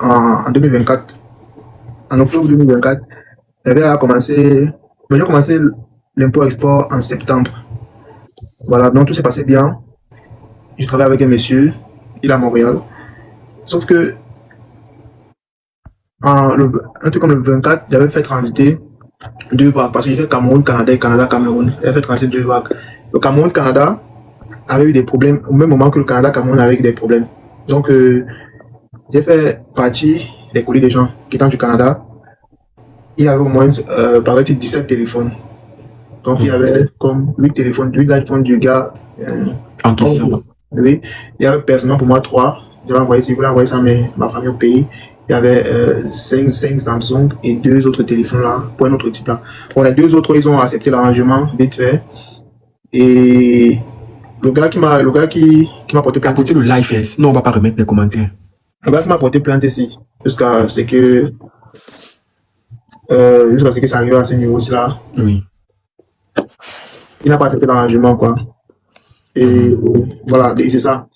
en 2024. En octobre 2024, j'avais commencé, j'ai commencé l'import-export en septembre. Voilà, donc tout s'est passé bien. Je travaille avec un monsieur, il est à Montréal. Sauf que, un truc comme le 24, j'avais fait transiter deux vagues, parce que j'ai fait Cameroun, Canada et Canada, Cameroun. J'avais fait transiter deux vagues. Le Cameroun, Canada avait eu des problèmes, au même moment que le Canada, Cameroun avait eu des problèmes. Donc, j'ai fait partie des colis des gens qui étaient du Canada. Il y avait au moins, paraît-il, 17 téléphones. Donc, il y avait comme 8 téléphones, 8 iPhones du gars. En question. Oui, il y avait personnellement pour moi 3. J'avais envoyé, si vous voulez envoyer ça à ma famille au pays. Il y avait 5 Samsung et 2 autres téléphones là, pour un autre type là. Bon, les 2 autres, ils ont accepté l'arrangement, vite fait. Et le gars qui m'a porté plainte. Apporter le live, sinon on va pas remettre les commentaires. Le gars qui m'a porté plainte ici, jusqu'à ce que ça arrive à ce niveau-ci là. Oui. Il n'a pas accepté l'arrangement, quoi. Et voilà, c'est ça.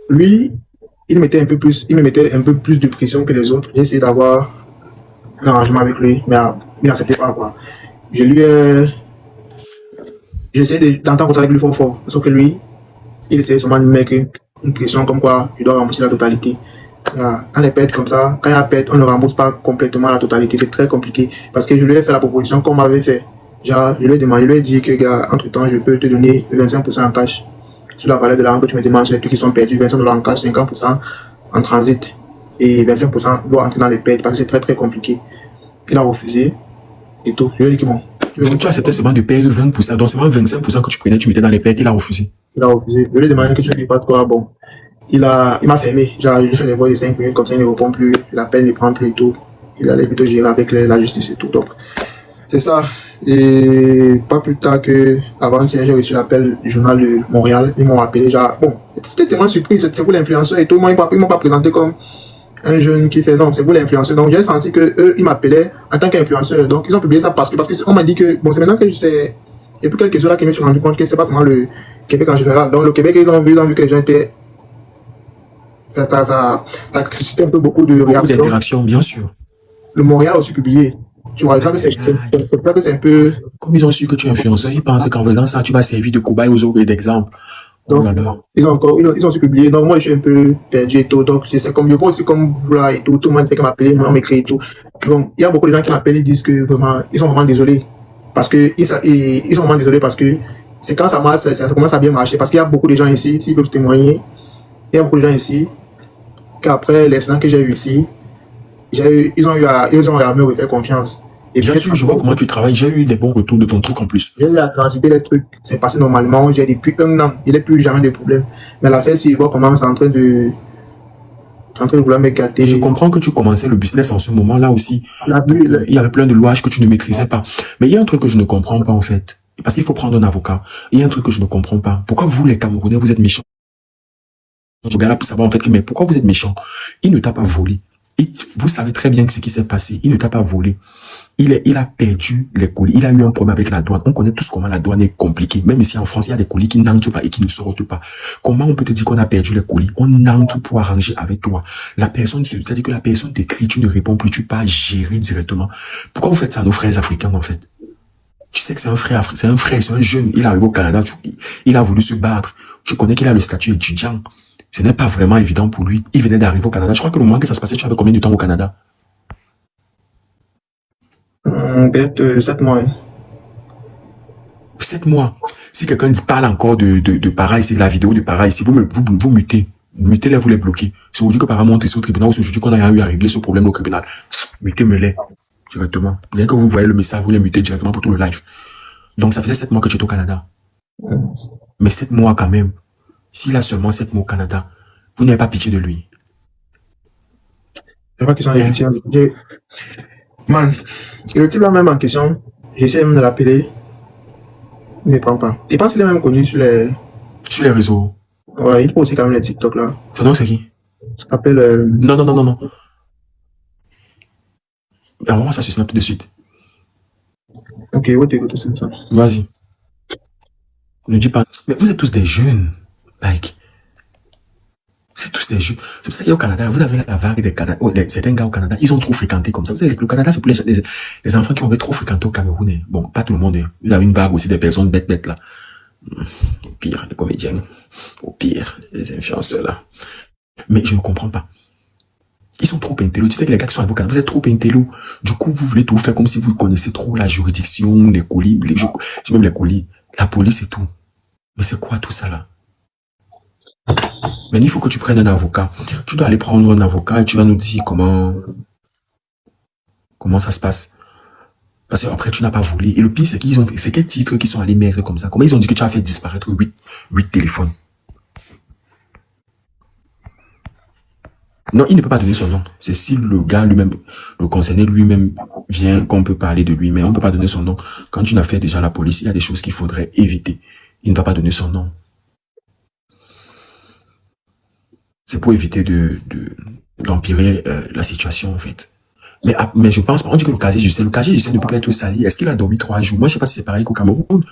Lui, il me mettait un peu plus de pression que les autres. J'ai essayé d'avoir un arrangement avec lui, mais il n'acceptait pas, quoi. J'ai essayé d'entendre avec lui fort, sauf que lui, il essayait seulement de me mettre une pression comme quoi je dois rembourser la totalité. Quand les pète comme ça, quand il y a pète, on ne rembourse pas complètement la totalité. C'est très compliqué parce que je lui ai fait la proposition qu'on m'avait fait. Genre, je lui ai demandé, je lui ai dit que, gars, entre temps, je peux te donner 25% en cash sur la valeur de l'argent que tu me demandes sur les trucs qui sont perdus, 25$ en cash, 50% en transit et 25% doit entrer dans les pertes parce que c'est très très compliqué. Il a refusé et tout. Je lui ai dit que bon. Donc tu acceptais seulement de perdre 20%, donc seulement 25% que tu prenais, tu mettais dans les pertes, il a refusé. Il a refusé. Je lui ai demandé que tu ne dis pas quoi, bon. Il m'a fermé. Genre, je lui fais des voix de 5 minutes, comme ça il ne répond plus, l'appel ne prend plus et tout. Il allait plutôt gérer avec la justice et tout. Donc, c'est ça. Et pas plus tard que avant-hier, j'ai reçu l'appel du journal de Montréal. Ils m'ont appelé. Genre, bon, c'était tellement surpris. C'est vous l'influenceur et tout. Moi, ils m'ont pas présenté comme un jeune qui fait non, c'est vous l'influenceur. Donc, j'ai senti que eux, ils m'appelaient en tant qu'influenceur. Donc, ils ont publié ça parce qu'on m'a dit que, bon, c'est maintenant que je sais. Et puis quelques jours là que je me suis rendu compte que c'est pas seulement le Québec en général. Donc, le Québec, ils ont vu que les gens étaient. Ça a suscité un peu beaucoup de réactions. D'interactions, bien sûr. Le Montréal a aussi publié. Tu vois, c'est un peu. Comme ils ont su que tu es influenceur, ils pensent qu'en faisant ça, tu vas servir de cobaye aux autres et d'exemple. Donc, ils ont aussi publié. Donc, moi, je suis un peu perdu et tout. Donc, je sais, comme je vois aussi comme vous là et tout. Tout le monde fait que m'appeler, moi, m'écrit et tout. Donc, il y a beaucoup de gens qui m'appellent et disent que vraiment, ils sont vraiment désolés. Parce que, ils sont vraiment désolés parce que c'est quand ça marche, ça commence à bien marcher. Parce qu'il y a beaucoup de gens ici, s'ils peuvent témoigner, il y a beaucoup de gens ici, qu'après l'incident que j'ai eu ici, ils ont eu à me refaire confiance. Et bien sûr, je vois comment tu travailles. J'ai eu des bons retours de ton truc en plus. J'ai eu à transiter les trucs. C'est passé normalement. J'ai depuis 1 an. Il n'y a plus jamais de problème. Mais l'affaire, si je vois comment c'est en train de vouloir me gâter. Je comprends que tu commençais le business en ce moment-là aussi. Il y avait plein de louages que tu ne maîtrisais pas. Mais il y a un truc que je ne comprends pas en fait. Parce qu'il faut prendre un avocat. Il y a un truc que je ne comprends pas. Pourquoi vous, les Camerounais, vous êtes méchants? Je regarde là pour savoir en fait, mais pourquoi vous êtes méchants? Il ne t'a pas volé. Vous savez très bien ce qui s'est passé. Il ne t'a pas volé. Il a perdu les colis. Il a eu un problème avec la douane. On connaît tous comment la douane est compliquée. Même ici en France, il y a des colis qui n'entrent pas et qui ne sortent pas. Comment on peut te dire qu'on a perdu les colis? On entre pour arranger avec toi. C'est-à-dire que la personne t'écrit, tu ne réponds plus, tu pars gérer directement. Pourquoi vous faites ça à nos frères africains en fait? Tu sais que c'est un frère, c'est un jeune. Il arrive au Canada, il a voulu se battre. Tu connais qu'il a le statut étudiant. Ce n'est pas vraiment évident pour lui. Il venait d'arriver au Canada. Je crois que le moment que ça se passait, tu avais combien de temps au Canada? Peut-être 7 mois. 7 mois. Si quelqu'un parle encore de pareil, c'est la vidéo de pareil, si vous mutez. Mutez-les, vous les bloquez. C'est aujourd'hui que par exemple, c'est au tribunal, ou c'est aujourd'hui qu'on a eu à régler ce problème au tribunal. Mutez-me-les. Directement. Bien que vous voyez le message, vous les mutez directement pour tout le live. Donc ça faisait 7 mois que tu étais au Canada. Mais 7 mois quand même. S'il a seulement 7 mois au Canada, vous n'avez pas pitié de lui. C'est pas qu'ils sont les victimes. Man, et le type là même en question, j'essaie même de l'appeler, il ne prend pas. Il pense qu'il est même connu sur les réseaux. Ouais, il faut aussi quand même les TikTok là. Son nom c'est qui? Ça s'appelle... Non. Ben, on va voir ça sur Snap tout de suite. Ok, ouais, tu écoutes ça. Vas-y. Ne dis pas. Mais vous êtes tous des jeunes. Like. C'est tous des jeux. C'est pour ça qu'au Canada, vous avez la vague des Canadiens, certains gars au Canada, ils ont trop fréquenté comme ça. Vous savez, le Canada, c'est pour les enfants qui ont trop fréquenté au Cameroun. Hein. Bon, pas tout le monde. Hein. Vous avez une vague aussi des personnes bêtes là. Au pire, les comédiens. Au pire, les influenceurs là. Mais je ne comprends pas. Ils sont trop intello. Tu sais que les gars qui sont avocats, vous êtes trop intello. Du coup, vous voulez tout faire comme si vous connaissez trop la juridiction, les colis, même les colis, la police et tout. Mais c'est quoi tout ça là? Mais il faut que tu prennes un avocat. Tu dois aller prendre un avocat et tu vas nous dire comment ça se passe. Parce qu'après, tu n'as pas volé. Et le pire, c'est quels titres qui sont allés mettre comme ça. Comment ils ont dit que tu as fait disparaître 8 téléphones? Non, il ne peut pas donner son nom. C'est si le gars lui-même, le concerné lui-même vient qu'on peut parler de lui, mais on ne peut pas donner son nom. Quand tu n'as fait déjà la police, il y a des choses qu'il faudrait éviter. Il ne va pas donner son nom. C'est pour éviter d'empirer la situation, en fait. Mais je pense pas, on dit que le casier judiciaire ne peut pas être sali. Est-ce qu'il a dormi 3 jours? Moi, je sais pas si c'est pareil qu'au Cameroun.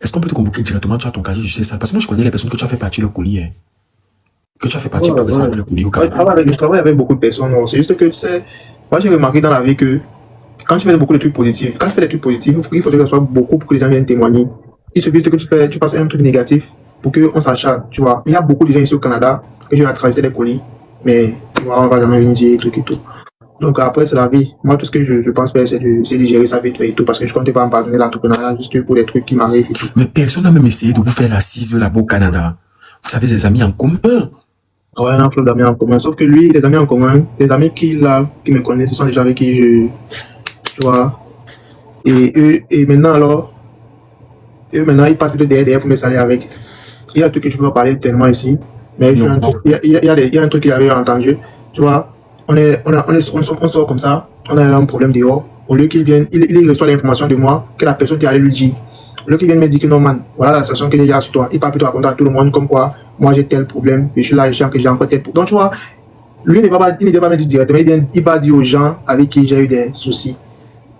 Est-ce qu'on peut te convoquer directement, tu as ton casier judiciaire sale? Parce que moi, je connais les personnes que tu as fait partir le colis, hein. Que tu as fait partir tout récemment le colis au Cameroun. Je travaille avec beaucoup de personnes. C'est juste que, tu sais, moi, j'ai remarqué dans la vie que quand tu fais beaucoup de trucs positifs, il faudrait que ça soit beaucoup pour que les gens viennent témoigner. Il suffit que tu passes un truc négatif pour qu'on s'acharne, tu vois. Il y a beaucoup de gens ici au Canada que tu vas traverser les colis, mais tu vois, on va jamais venir dire trucs et tout. Donc après, c'est la vie. Moi, tout ce que je pense faire, c'est de gérer ça vite fait et tout, parce que je ne compte pas abandonner l'entrepreneuriat juste pour des trucs qui m'arrivent et tout. Mais personne n'a même essayé de vous faire l'assise là-bas au Canada. Vous avez des amis en commun. Ouais, un flot d'amis en commun. Sauf que lui, les amis en commun, les amis qui me connaissent, ce sont des gens avec qui tu vois. Et maintenant, ils passent plutôt derrière pour me saler avec. Il y a un truc que je peux pas parler tellement ici, mais il y a un truc qu'il avait entendu, tu vois. On sort comme ça, on a un problème dehors. Au lieu qu'il vienne, il reçoit l'information de moi que la personne qui allait lui dire. Au lieu qu'il vienne me dire que non, man, voilà la situation qu'il y a sur toi, il part plutôt raconter à tout le monde comme quoi, moi j'ai tel problème, je suis là, je sens que j'ai encore tel problème. Donc tu vois, lui il ne va pas me dire directement, il va dire aux gens avec qui j'ai eu des soucis.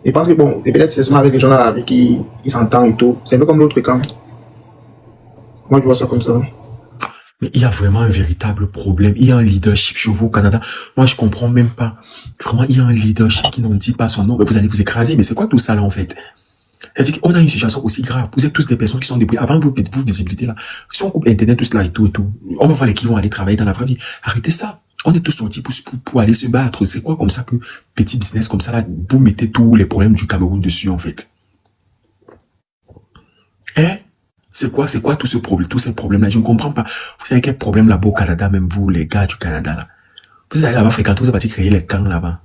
Et parce que bon, et peut-être c'est seulement avec les gens là avec qui il s'entend et tout. C'est un peu comme l'autre camp. Moi je vois ça comme ça. Mais il y a vraiment un véritable problème. Il y a un leadership chez vous au Canada. Moi, je comprends même pas. Vraiment, il y a un leadership qui n'en dit pas son nom. Mais vous allez vous écraser. Mais c'est quoi tout ça là en fait? C'est-à-dire qu'on a une situation aussi grave. Vous êtes tous des personnes qui sont débrouillées. Avant vos visibilités là, si on coupe Internet, tout cela et tout, on va voir les qui vont aller travailler dans la vraie vie. Arrêtez ça. On est tous sortis pour aller se battre. C'est quoi comme ça que petit business comme ça là, vous mettez tous les problèmes du Cameroun dessus en fait? Hein? C'est quoi tout ce problème, tous ces problèmes-là? Je ne comprends pas. Vous savez quel problème là-bas au Canada, même vous, les gars du Canada là? Vous êtes allés là-bas fréquenter, vous êtes partis créer les camps là-bas.